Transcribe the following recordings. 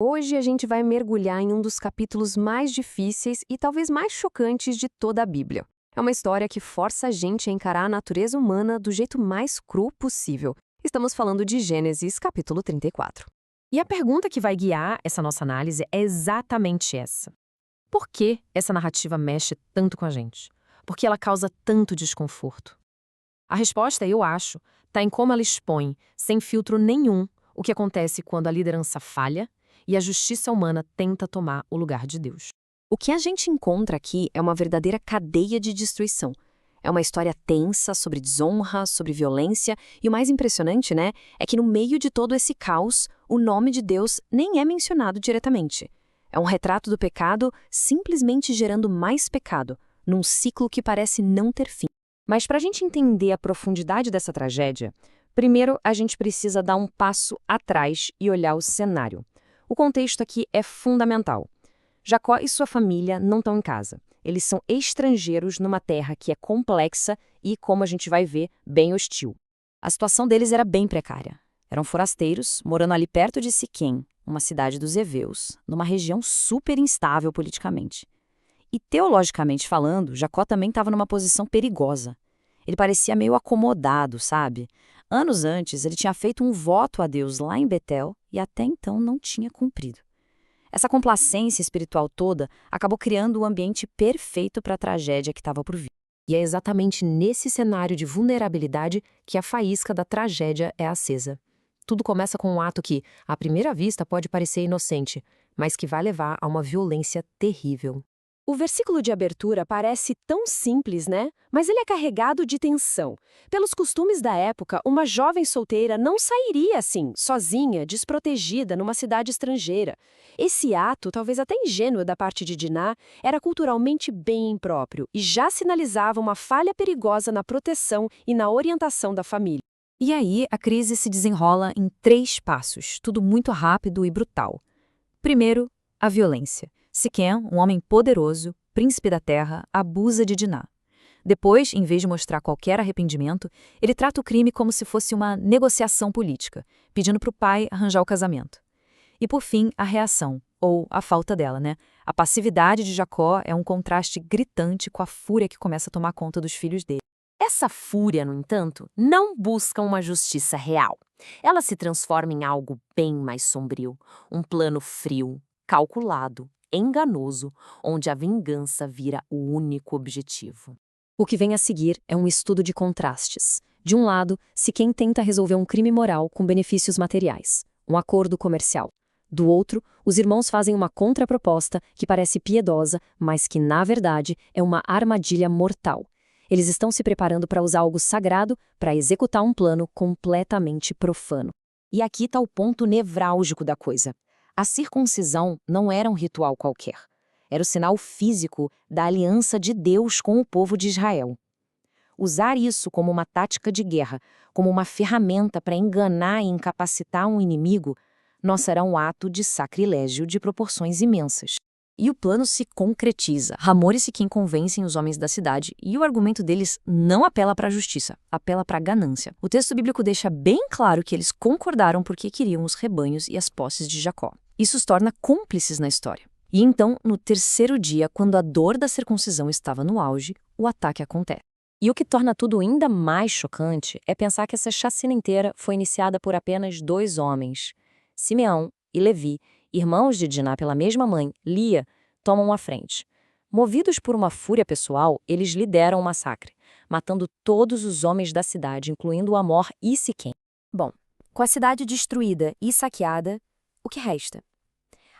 Hoje a gente vai mergulhar em um dos capítulos mais difíceis e talvez mais chocantes de toda a Bíblia. É uma história que força a gente a encarar a natureza humana do jeito mais cru possível. Estamos falando de Gênesis, capítulo 34. E a pergunta que vai guiar essa nossa análise é exatamente essa. Por que essa narrativa mexe tanto com a gente? Por que ela causa tanto desconforto? A resposta, eu acho, está em como ela expõe, sem filtro nenhum, o que acontece quando a liderança falha e a justiça humana tenta tomar o lugar de Deus. O que a gente encontra aqui é uma verdadeira cadeia de destruição. É uma história tensa sobre desonra, sobre violência, e o mais impressionante, né, é que no meio de todo esse caos, o nome de Deus nem é mencionado diretamente. É um retrato do pecado simplesmente gerando mais pecado, num ciclo que parece não ter fim. Mas para a gente entender a profundidade dessa tragédia, primeiro a gente precisa dar um passo atrás e olhar o cenário. O contexto aqui é fundamental. Jacó e sua família não estão em casa. Eles são estrangeiros numa terra que é complexa e, como a gente vai ver, bem hostil. A situação deles era bem precária. Eram forasteiros, morando ali perto de Siquém, uma cidade dos heveus, numa região super instável politicamente. E teologicamente falando, Jacó também estava numa posição perigosa. Ele parecia meio acomodado, sabe? Anos antes, ele tinha feito um voto a Deus lá em Betel e até então não tinha cumprido. Essa complacência espiritual toda acabou criando o ambiente perfeito para a tragédia que estava por vir. E é exatamente nesse cenário de vulnerabilidade que a faísca da tragédia é acesa. Tudo começa com um ato que, à primeira vista, pode parecer inocente, mas que vai levar a uma violência terrível. O versículo de abertura parece tão simples, né? Mas ele é carregado de tensão. Pelos costumes da época, uma jovem solteira não sairia assim, sozinha, desprotegida, numa cidade estrangeira. Esse ato, talvez até ingênuo da parte de Diná, era culturalmente bem impróprio e já sinalizava uma falha perigosa na proteção e na orientação da família. E aí, a crise se desenrola em 3 passos, tudo muito rápido e brutal. Primeiro, a violência. Siquém, um homem poderoso, príncipe da terra, abusa de Diná. Depois, em vez de mostrar qualquer arrependimento, ele trata o crime como se fosse uma negociação política, pedindo para o pai arranjar o casamento. E por fim, a reação, ou a falta dela, né? A passividade de Jacó é um contraste gritante com a fúria que começa a tomar conta dos filhos dele. Essa fúria, no entanto, não busca uma justiça real. Ela se transforma em algo bem mais sombrio, um plano frio, calculado, enganoso, onde a vingança vira o único objetivo. O que vem a seguir é um estudo de contrastes. De um lado, Siquém tenta resolver um crime moral com benefícios materiais, um acordo comercial. Do outro, os irmãos fazem uma contraproposta que parece piedosa, mas que, na verdade, é uma armadilha mortal. Eles estão se preparando para usar algo sagrado para executar um plano completamente profano. E aqui está o ponto nevrálgico da coisa. A circuncisão não era um ritual qualquer. Era o sinal físico da aliança de Deus com o povo de Israel. Usar isso como uma tática de guerra, como uma ferramenta para enganar e incapacitar um inimigo, não será um ato de sacrilégio de proporções imensas. E o plano se concretiza. Hamor e Siquém convencem os homens da cidade e o argumento deles não apela para a justiça, apela para a ganância. O texto bíblico deixa bem claro que eles concordaram porque queriam os rebanhos e as posses de Jacó. Isso os torna cúmplices na história. E então, no terceiro dia, quando a dor da circuncisão estava no auge, o ataque acontece. E o que torna tudo ainda mais chocante é pensar que essa chacina inteira foi iniciada por apenas 2 homens. Simeão e Levi, irmãos de Diná pela mesma mãe, Lia, tomam a frente. Movidos por uma fúria pessoal, eles lideram o massacre, matando todos os homens da cidade, incluindo Hamor e Siquém. Bom, com a cidade destruída e saqueada, o que resta?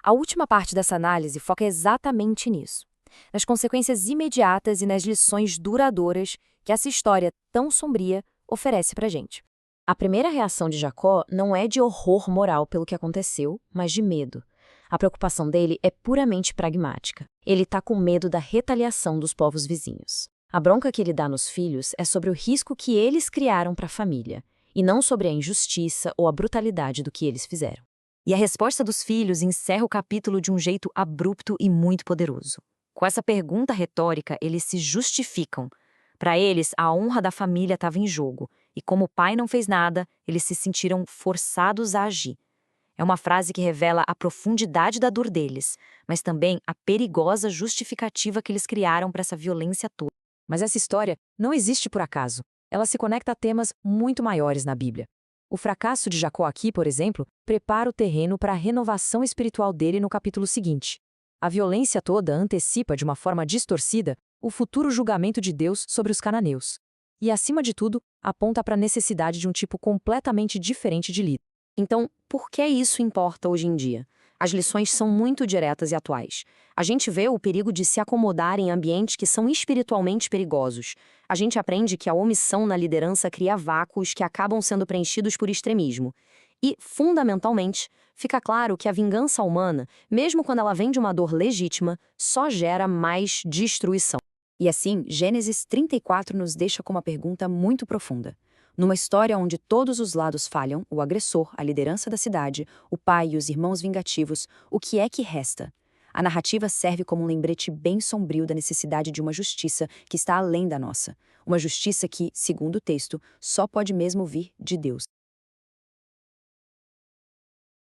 A última parte dessa análise foca exatamente nisso, nas consequências imediatas e nas lições duradouras que essa história tão sombria oferece pra gente. A primeira reação de Jacó não é de horror moral pelo que aconteceu, mas de medo. A preocupação dele é puramente pragmática. Ele está com medo da retaliação dos povos vizinhos. A bronca que ele dá nos filhos é sobre o risco que eles criaram para a família, e não sobre a injustiça ou a brutalidade do que eles fizeram. E a resposta dos filhos encerra o capítulo de um jeito abrupto e muito poderoso. Com essa pergunta retórica, eles se justificam. Para eles, a honra da família estava em jogo, e como o pai não fez nada, eles se sentiram forçados a agir. É uma frase que revela a profundidade da dor deles, mas também a perigosa justificativa que eles criaram para essa violência toda. Mas essa história não existe por acaso. Ela se conecta a temas muito maiores na Bíblia. O fracasso de Jacó aqui, por exemplo, prepara o terreno para a renovação espiritual dele no capítulo seguinte. A violência toda antecipa, de uma forma distorcida, o futuro julgamento de Deus sobre os cananeus. E, acima de tudo, aponta para a necessidade de um tipo completamente diferente de líder. Então, por que isso importa hoje em dia? As lições são muito diretas e atuais. A gente vê o perigo de se acomodar em ambientes que são espiritualmente perigosos. A gente aprende que a omissão na liderança cria vácuos que acabam sendo preenchidos por extremismo. E, fundamentalmente, fica claro que a vingança humana, mesmo quando ela vem de uma dor legítima, só gera mais destruição. E assim, Gênesis 34 nos deixa com uma pergunta muito profunda. Numa história onde todos os lados falham, o agressor, a liderança da cidade, o pai e os irmãos vingativos, o que é que resta? A narrativa serve como um lembrete bem sombrio da necessidade de uma justiça que está além da nossa. Uma justiça que, segundo o texto, só pode mesmo vir de Deus.